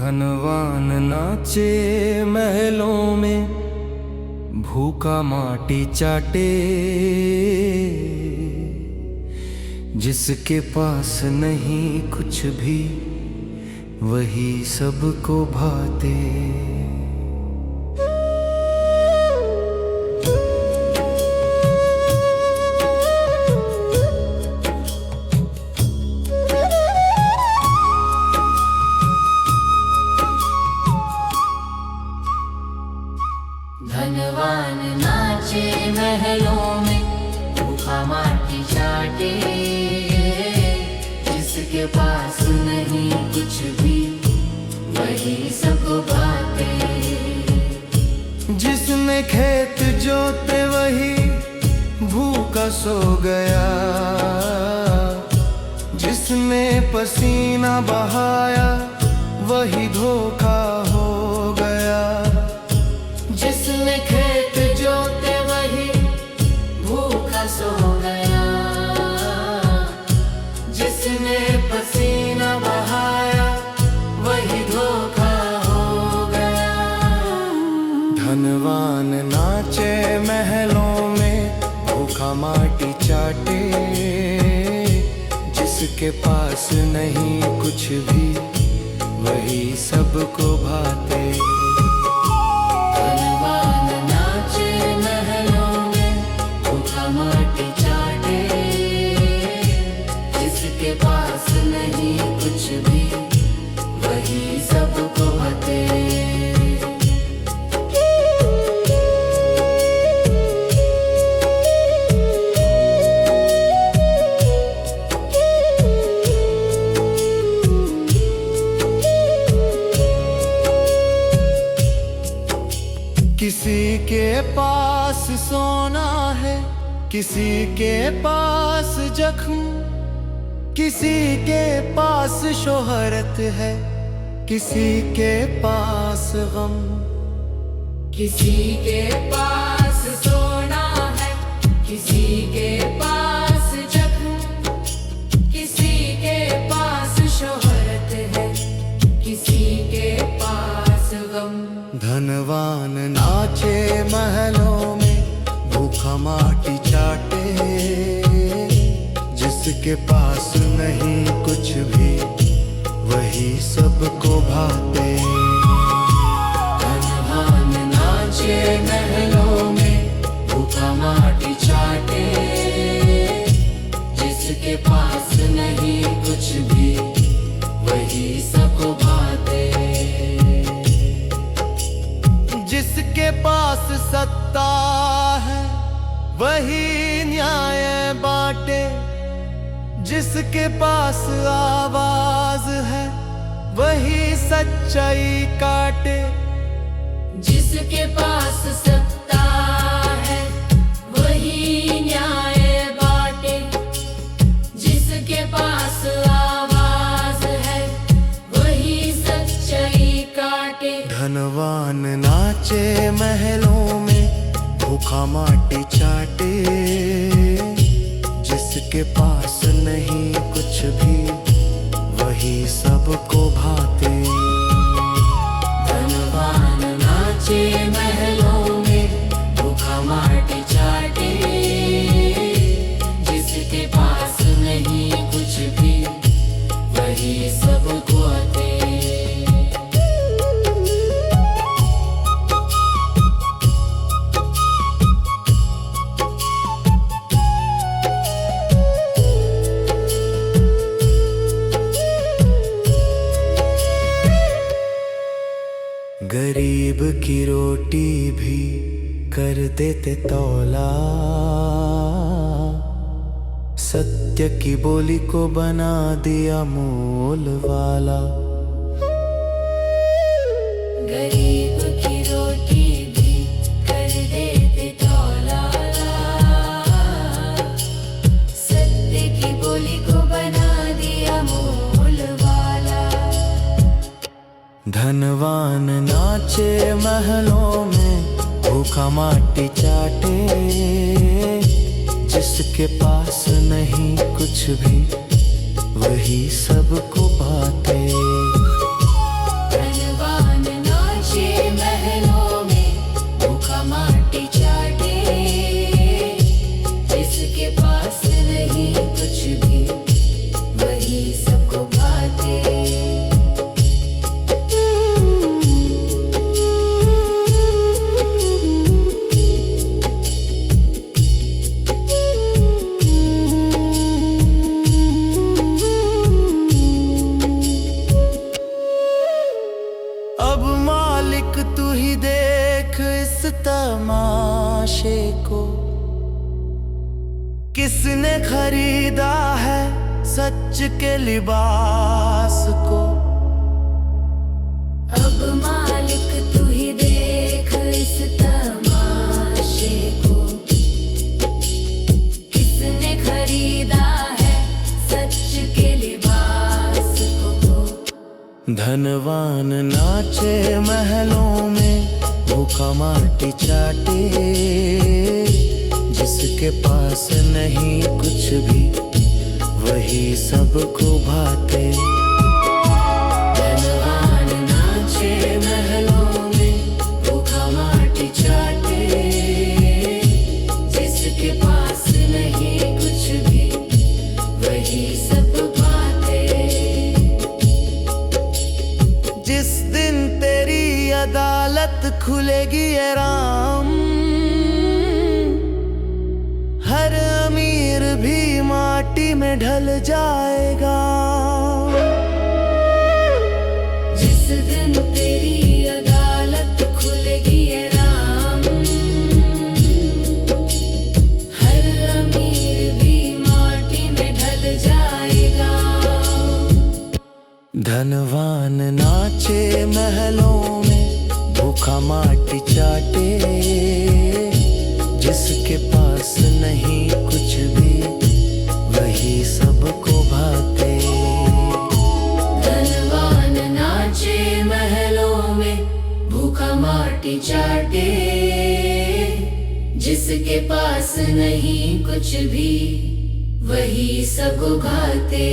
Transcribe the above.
धनवान नाचे महलों में, भूखा माटी चाटे। जिसके पास नहीं कुछ भी, वही सबको भाते। धनवान नाचे महलों में, भूखा माटी चाटे। जिसके पास नहीं कुछ भी, वही सबको बाते। जिसने खेत जोते वही भूखा सो गया। जिसने पसीना बहाया वही धोखा हो गया। जिसने खेत जोते वही भूखा सो गया। जिसने पसीना बहाया वही धोखा हो गया। धनवान नाचे महलों में, भूखा माटी चाटे। जिसके पास नहीं कुछ भी, वही सबको भाते। माटी चाटे। जिसके पास नहीं कुछ भी, वही सबको भाते। किसी के पास सोना है, किसी के पास जख्म। किसी के पास शोहरत है, किसी के पास गम। किसी के पास सोना है, किसी के पास जख्म। किसी के पास शोहरत है, किसी के पास गम। धनवान नाचे महलों में, भूखा माटी चाटे। जिसके पास नहीं कुछ भी, वही सबको भाते। धनवान नाचे महलों में, भूखा माटी चाटे। जिसके पास नहीं कुछ भी, वही सबको भाते। जिसके पास सत्ता है, वही न्याय बांटे। जिसके पास आवाज है, वही सच्चाई काटे। जिसके पास सत्ता है, वही न्याय बांटे। जिसके पास आवाज है, वही सच्चाई काटे। धनवान नाचे महलों में, भूखा माटी चाटे। जिसके पास नहीं कुछ भी, वही सबको भाते। धनवान नाचे महलों में, भूखा माटी चाटे। जिसके पास नहीं कुछ भी, वही सबको आते। गरीब की रोटी भी कर देते तौला। सत्य की बोली को बना दिया मोल वाला। गरीब की रोटी भी कर देते तौला। सत्य की बोली को बना दिया मोल वाला। धनवान नाचे महलों में, भूखा माटी चाटे। जिसके पास नहीं कुछ भी, वही सबको बाते। तमाशे को। किसने खरीदा है सच के लिबास को। अब मालिक तू ही देख इस तमाशे को। किसने खरीदा है सच के लिबास को। धनवान नाचे महलों में, भूखा माटी चाटे, जिसके पास नहीं कुछ भी वही सबको भाते। धनवान नाचे महलों में, भूखा माटी चाटे, जिसके पास नहीं कुछ भी वही सब बातें। जिस दिन तेरी अदालत खुलेगी ए राम, हर अमीर भी माटी में ढल जाएगा। जिस दिन तेरी अदालत खुलेगी ए राम, हर अमीर भी माटी में ढल जाएगा। धनवान नाचे महलों में, भूखा माटी चाटे, जिसके पास नहीं कुछ भी वही सबको भाते। धनवान नाचे महलों में, भूखा माटी चाटे, जिसके पास नहीं कुछ भी वही सब घाते।